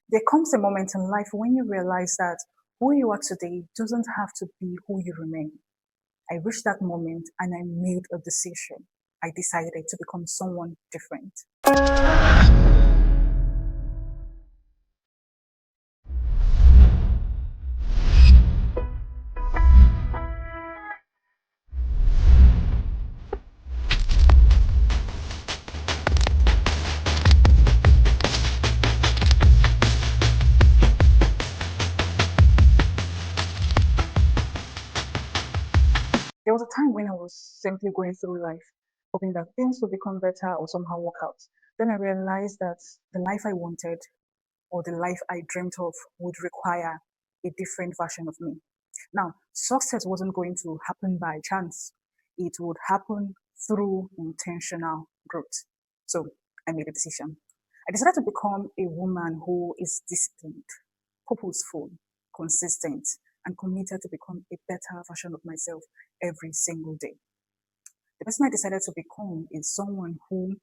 There comes a moment in life when you realize that who you are today doesn't have to be who you remain. I reached that moment and I made a decision. I decided to become someone different. There was a time when I was simply going through life, hoping that things would become better or somehow work out. Then I realized that the life I wanted or the life I dreamt of would require a different version of me. Now, success wasn't going to happen by chance, it would happen through intentional growth. So I made a decision. I decided to become a woman who is disciplined, purposeful, consistent, and committed to become a better version of myself every single day. The person I decided to become is someone who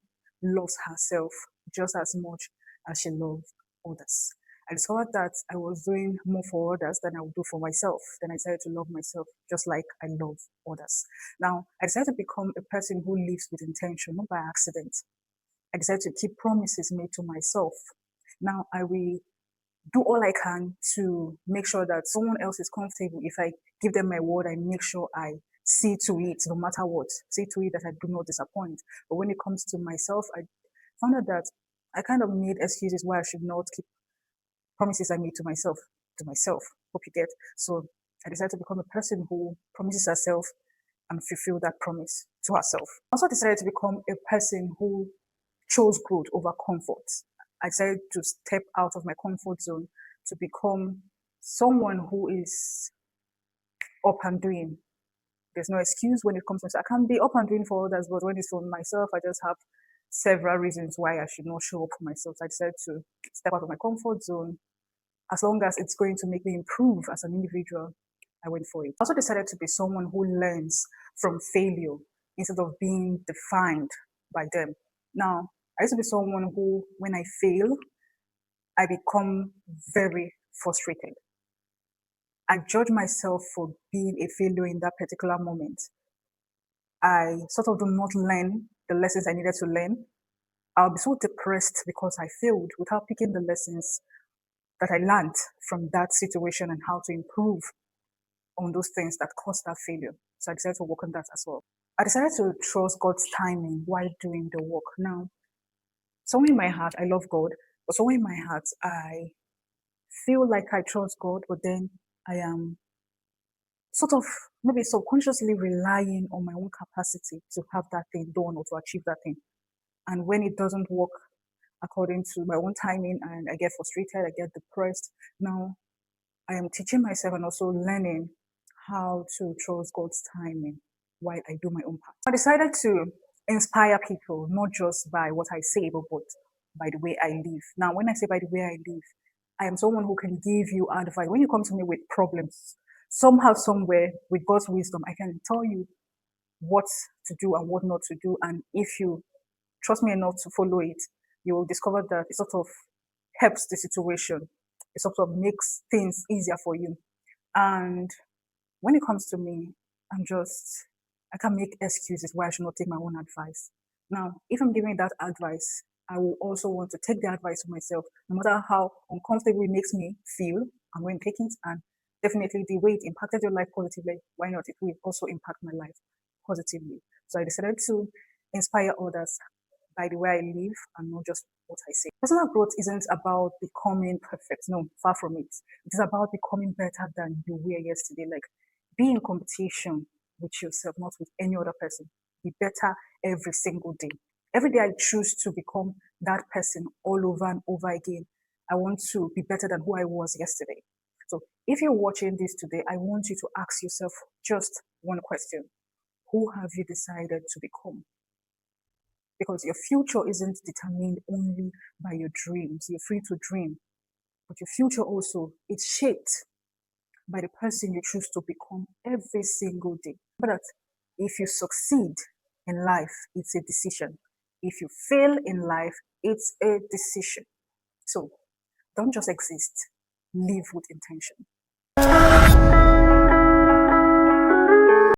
loves herself just as much as she loves others. I discovered that I was doing more for others than I would do for myself. Then I decided to love myself just like I love others. Now, I decided to become a person who lives with intention, not by accident. I decided to keep promises made to myself. Now, I will do all I can to make sure that someone else is comfortable. If I give them my word, I make sure I see to it, no matter what, see to it that I do not disappoint. But when it comes to myself, I found out that I kind of made excuses why I should not keep promises I made to myself. To myself, hope you get. So I decided to become a person who promises herself and fulfill that promise to herself. I also decided to become a person who chose growth over comfort. I decided to step out of my comfort zone to become someone who is up and doing. There's no excuse when it comes to I can be up and doing for others, but when it's for myself, I just have several reasons why I should not show up for myself. So I decided to step out of my comfort zone. As long as it's going to make me improve as an individual, I went for it. I also decided to be someone who learns from failure instead of being defined by them. Now, I used to be someone who, when I fail, I become very frustrated. I judge myself for being a failure in that particular moment. I sort of do not learn the lessons I needed to learn. I'll be so depressed because I failed without picking the lessons that I learned from that situation and how to improve on those things that caused that failure. So I decided to work on that as well. I decided to trust God's timing while doing the work. Now, somewhere in my heart, I love God, but somewhere in my heart, I feel like I trust God, but then I am sort of maybe subconsciously relying on my own capacity to have that thing done or to achieve that thing. And when it doesn't work according to my own timing and I get frustrated, I get depressed. Now I am teaching myself and also learning how to trust God's timing while I do my own part. I decided to inspire people, not just by what I say, but by the way I live. Now, when I say by the way I live, I am someone who can give you advice. When you come to me with problems, somehow, somewhere, with God's wisdom, I can tell you what to do and what not to do. And if you trust me enough to follow it, you will discover that it sort of helps the situation. It sort of makes things easier for you. And when it comes to me, I can make excuses why I should not take my own advice. Now, if I'm giving that advice, I will also want to take the advice for myself, no matter how uncomfortable it makes me feel. I'm going to take it, and definitely the way it impacted your life positively, why not? It will also impact my life positively. So I decided to inspire others by the way I live and not just what I say. Personal growth isn't about becoming perfect. No, far from it. It is about becoming better than you were yesterday. Like be in competition with yourself, not with any other person. Be better every single day. Every day I choose to become that person all over and over again. I want to be better than who I was yesterday. So if you're watching this today, I want you to ask yourself just one question. Who have you decided to become? Because your future isn't determined only by your dreams. You're free to dream, but your future also is shaped by the person you choose to become every single day. But if you succeed in life, it's a decision. If you fail in life, it's a decision. So Don't just exist, live with intention.